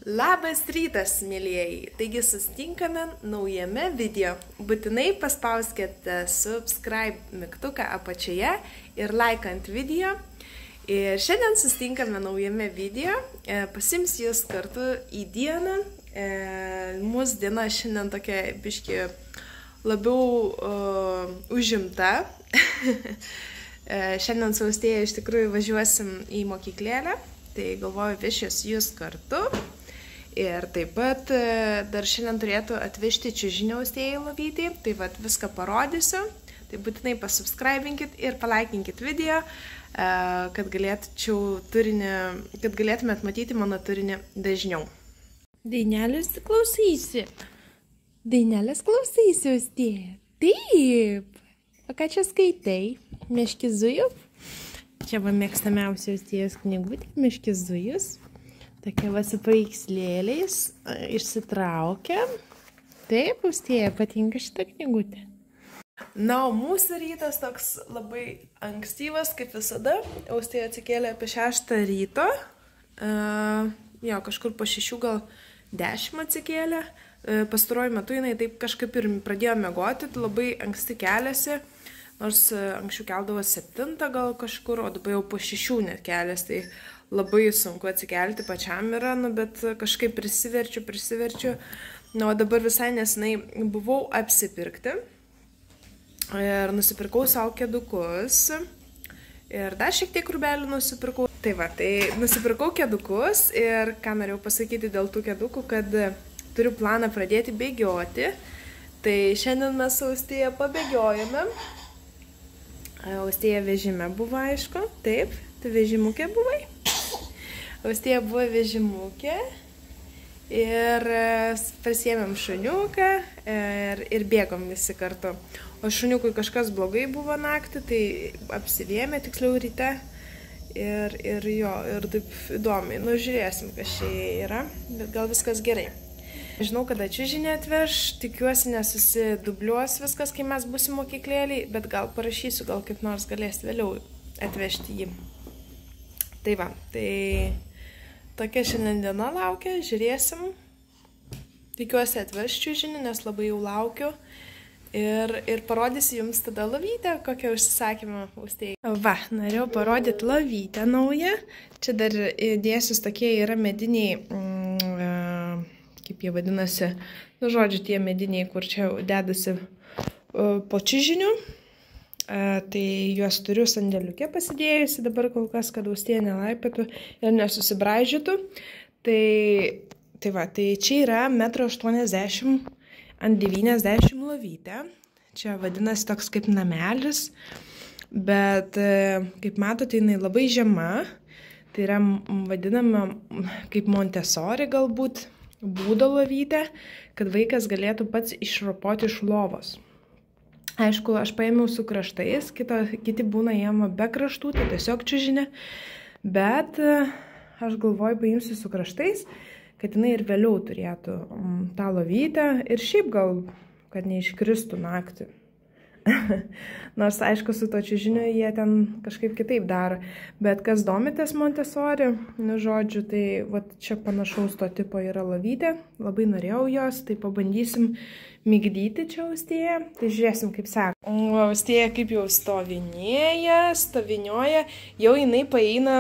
Labas rytas, mėlyjeji. Taigi susitinkame naujame video. Būtinai paspauskite subscribe mygtuką apačioje ir like ant video. Ir šiandien susitinkame naujame video. Pasims jūs kartu į dieną. Mūsų diena šiandien tokia biški labiau užimta. Šiandien su Austėja iš tikrųjų važiuosim į mokyklėlę. Tai galvoju vešiuos jūs kartu. Ir taip pat dar šiandien turėtų atvežti čiužinį Austėjai Lovytei. Tai vat viską parodysiu. Tai būtinai pasubscribinkit ir palaikinkit video, kad galėtumėt matyti mano turinį dažniau. Dainelės klausysi. Dainelės klausysi, Austėja. Taip. O ką čia skaitai? Meškizujų? Čia va mėgstamiausia Austėjos knygutė. Meškizujus. Tokia va su paveikslėliais, išsitraukia. Taip, Austėja, patinka šitą knygutę. Na, o mūsų rytas toks labai ankstyvas, kaip visada. Austėja atsikėlė apie 6 ryto. Jo, kažkur po 6 gal 10 atsikėlė. Pastaruoju metu jinai taip kažkaip ir pradėjo miegoti, labai anksti keliasi. Nors anksčiau keldavo 7 gal kažkur, o dabar jau po 6 net kelias, tai labai sunku atsikelti pačiam yra, bet kažkaip prisiverčiu. Na, o dabar visai nesenai buvau apsipirkti ir nusipirkau savo kėdukus ir dar šiek tiek rūbelių nusipirkau. Tai va, tai nusipirkau kėdukus ir ką norėjau pasakyti dėl tų kėdukų, kad turiu planą pradėti bėgioti. Tai šiandien mes su Austėja pabėgiojame. Austėja vežime buvo, aišku, taip, tu vežimukė buvai. Austėja buvo vežimukė ir pasiėmėm šuniuką ir bėgom visi kartu. O šuniukui kažkas blogai buvo naktį, tai apsivėmė, tiksliau ryte. Ir taip įdomiai, nu žiūrėsim, kas čia yra, bet gal viskas gerai. Žinau, kada čiužinį atveš, tikiuosi nesusidubliuos viskas, kai mes būsim mokyklėliai, bet gal parašysiu, gal kaip nors galės vėliau atvežti jį. Tai va, tai tokia šiandien diena laukia, žiūrėsim. Tikiuosi atveš čiužinį, nes labai jau laukiu. Ir parodysiu jums tada Lovytę, kokią užsisakymą Austėjai. Va, norėjau parodyti Lovytę naują. Čia dar dėsis tokie yra mediniai, kaip jie vadinasi, nu žodžiu, tie mediniai, kur čia dedasi po čiužiniu. Tai juos turiu sandėliuke pasidėjusi dabar kol kas, kad Austėja nelaipėtų ir nesusibraižytų. Tai va, tai čia yra 1,80 m ant 90 Lovytė. Čia vadinasi toks kaip namelis, bet kaip matote, jinai labai žema. Tai yra vadinama kaip Montessori galbūt būdo Lovytė, kad vaikas galėtų pats išropoti iš lovos. Aišku, aš paėmiau su kraštais, kiti būna jam be kraštų, tai tiesiog čiužinė, bet aš galvoju paimsiu su kraštais, kad jinai ir vėliau turėtų tą Lovytę ir šiaip gal, kad neiškristų naktį. Nors, aišku, su to čiužiniu jie ten kažkaip kitaip daro. Bet kas domitės Montessori, nu žodžiu, tai va, čia panašaus to tipo yra Lovytė. Labai norėjau jos, tai pabandysim migdyti čia Austėją. Tai žiūrėsim, kaip seka. O Austėja kaip jau stovinioja, jau jinai paeina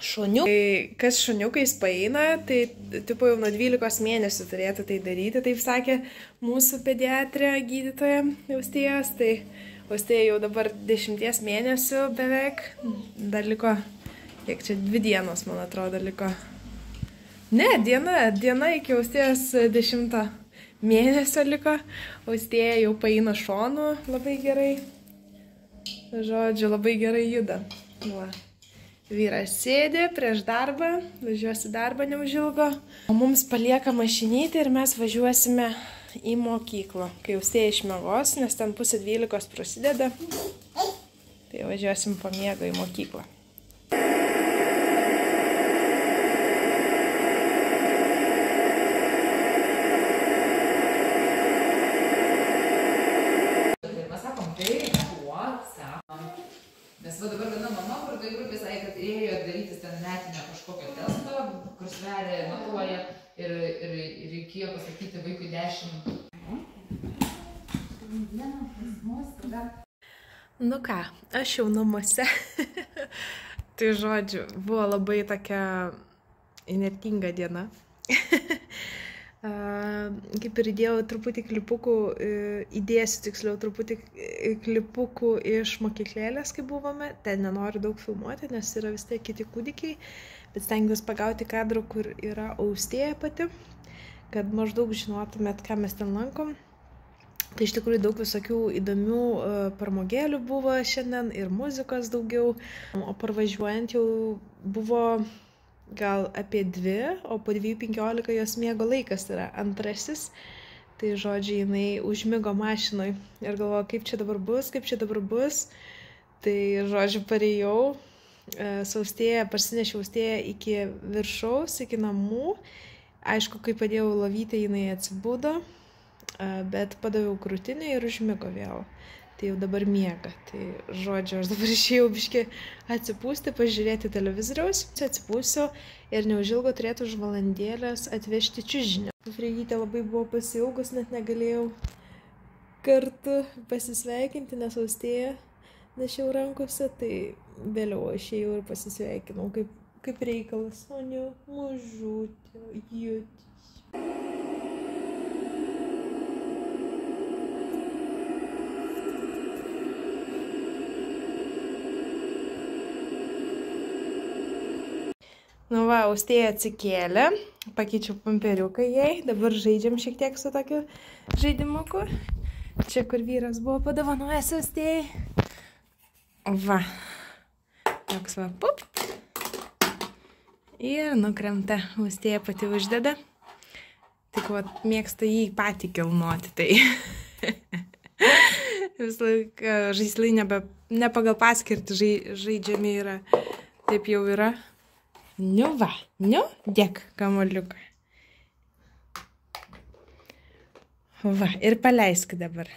šuniukai. Kas šuniukais paeina, tai tipo jau nuo 12 mėnesių turėtų tai daryti, taip sakė mūsų pediatrė gydytoja Austėjos. Tai Austėja jau dabar 10 mėnesių beveik. Dar liko, kiek čia 2 dienos, man atrodo, liko. Ne, diena iki Austėjos 10 mėnesio liko. Austėja jau paeina šonu labai gerai. Žodžiu, labai gerai juda. Va. Vyras sėdė prieš darbą, važiuosi darbą neužilgo. O mums palieka mašinytė ir mes važiuosime į mokyklą, kai Austėja išmiegos, nes ten 11:30 prasideda. Tai važiuosim po miego į mokyklą. Nes va dabar viena mama pradėjo grupė sakė, kad ėjo darytis ten metinę kažkokio testo, kur sveria, matuoja ir reikėjo pasakyti vaikui 10. Nu ką, aš jau namuose. Tai žodžiu, buvo labai tokia inertinga diena. Kaip ir įdėjau truputį klipukų, įdėsiu tiksliau truputį klipukų iš mokyklėlės, kai buvome. Ten nenoriu daug filmuoti, nes yra vis tiek kiti kūdikiai, bet stengiuosi pagauti kadrų, kur yra Austėja pati, kad maždaug žinotumėt, ką mes ten lankom. Tai iš tikrųjų daug visokių įdomių pramogėlių buvo šiandien ir muzikos daugiau, o parvažiuojant jau buvo gal apie 2, o po 2:15 jos miego laikas yra antrasis. Tai žodžiu, jinai užmigo mašinoj ir galvoju, kaip čia dabar bus. Tai žodžiu, parėjau, parsinešiau Austėją iki viršaus, iki namų. Aišku, kai padėjau lovytę, jinai atsibudo, bet padaviau krūtinę ir užmigo vėl. Tai jau dabar miega. Tai žodžiu, aš dabar išėjau biškį atsipūsti, pažiūrėti televizoriaus. Atsipūsiu ir neužilgo turėtų už valandėlės atvežti čiužinį. Freigytė labai buvo pasiilgus, net negalėjau kartu pasisveikinti, nes Austėją nešiau rankose. Tai vėliau aš ėjau ir pasisveikinau, kaip reikalas. O ne, mažutė, jutis. Nu va, Austėja atsikėlė, pakeičiau pamperiuką jai, dabar žaidžiam šiek tiek su tokiu žaidimuku. Čia, kur vyras buvo padovanojęs Austėjai. Va, toks va, pup. Ir nukremta, Austėja pati uždeda. Tik va, mėgsta jį patį kilnoti, tai visą laiką žaislai ne pagal paskirtį žaidžiami yra, taip jau yra. Nu va, dėk kamuoliuką. Va, ir paleisk dabar.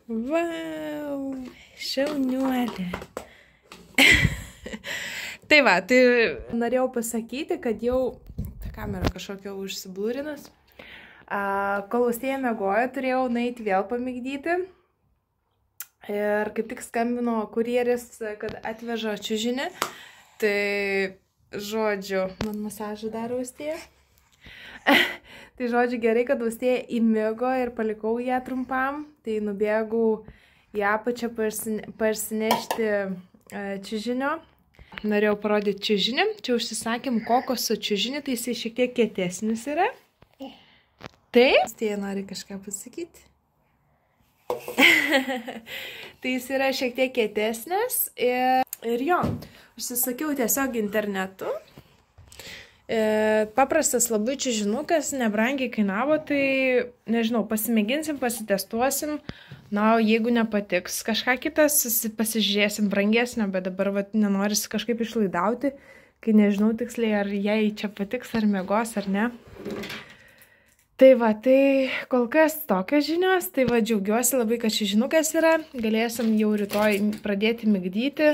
Vau, šauniuolė. Tai va, tai norėjau pasakyti, kad jau kamera kažkokia užsiblūrinas. Kol Austėja miegojo, turėjau nueiti vėl pamigdyti. Ir kaip tik skambino kurjeris, kad atveža čiužinį. Tai, žodžiu, man masažą daro Austėja. Tai, žodžiu, gerai, kad Austėja įmigo ir palikau ją trumpam. Tai nubėgau į apačią parsinešti čiužinio. Norėjau parodyti čiužinį. Čia užsisakėm kokoso čiužinį, tai jisai šiek tiek kietesnis yra. Taip? Austėja nori kažką pasakyti. Tai jis yra šiek tiek kietesnis ir jo, užsisakiau tiesiog internetu. Paprastas labai čiužinukas, nebrangiai kainavo, tai nežinau, pasimėginsim, pasitestuosim. Na, jeigu nepatiks kažką kitas, pasižiūrėsim brangesnio, bet dabar vat, nenorisi kažkaip išlaidauti, kai nežinau tiksliai, ar jai čia patiks, ar miegos, ar ne. Tai va, tai kol kas tokios žinios, tai va, džiaugiuosi labai, kad šis žinukas yra, galėsim jau rytoj pradėti migdyti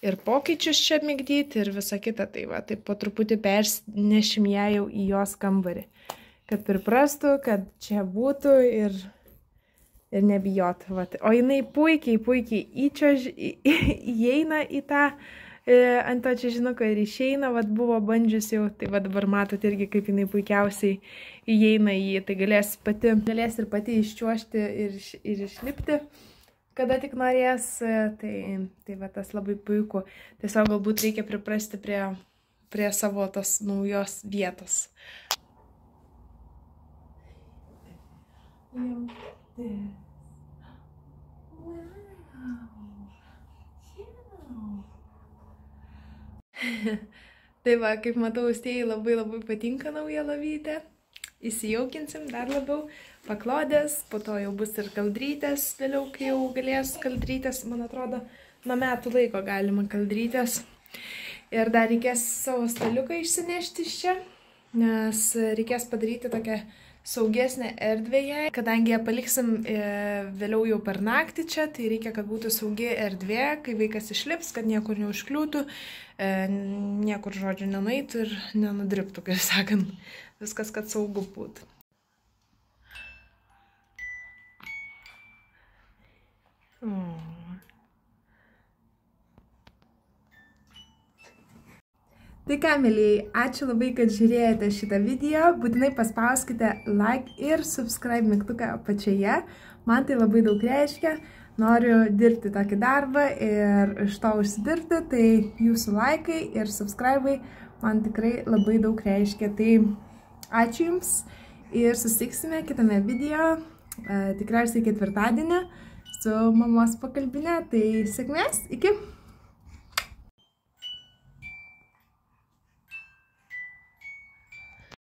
ir pokyčius čia migdyti ir visa kita, tai va, tai po truputį persinešim ją jau į jos kambarį, kad priprastų, kad čia būtų ir nebijotų, va. O jinai puikiai įeina į tą ant to čiužinuko ir išeina, vat buvo bandžius jau, tai va dabar matot irgi, kaip jinai puikiausiai įeina į jį, tai galės ir pati iščiuošti ir išlipti, kada tik norės, tai va tas labai puiku. Tiesiog galbūt reikia priprasti prie savo tos naujos vietos. Tai va, kaip matau, Austėjai labai patinka nauja lovytė. Įsijaukinsim dar labiau, paklodės, po to jau bus ir kaldrytės, vėliau, kai jau galės kaldrytės, man atrodo, nuo metų laiko galima kaldrytės. Ir dar reikės savo staliuką išsinešti iš čia, nes reikės padaryti tokią saugesnę erdvėje, kadangi ją paliksim vėliau jau per naktį čia, tai reikia, kad būtų saugi erdvė, kai vaikas išlips, kad niekur neužkliūtų, niekur žodžiu nenueitų ir nenudriptų, kaip sakant, viskas, kad saugu būtų. Tai ką, mėlyjei, ačiū labai, kad žiūrėjote šitą video. Būtinai paspauskite like ir subscribe mygtuką apačioje. Man tai labai daug reiškia. Noriu dirbti tokį darbą ir iš to užsidirbti. Tai jūsų laikai ir subscribe'ai man tikrai labai daug reiškia. Tai ačiū Jums ir susitiksime kitame video, tikriausiai ketvirtadienį su mamos pakalbinė. Tai sėkmės, iki!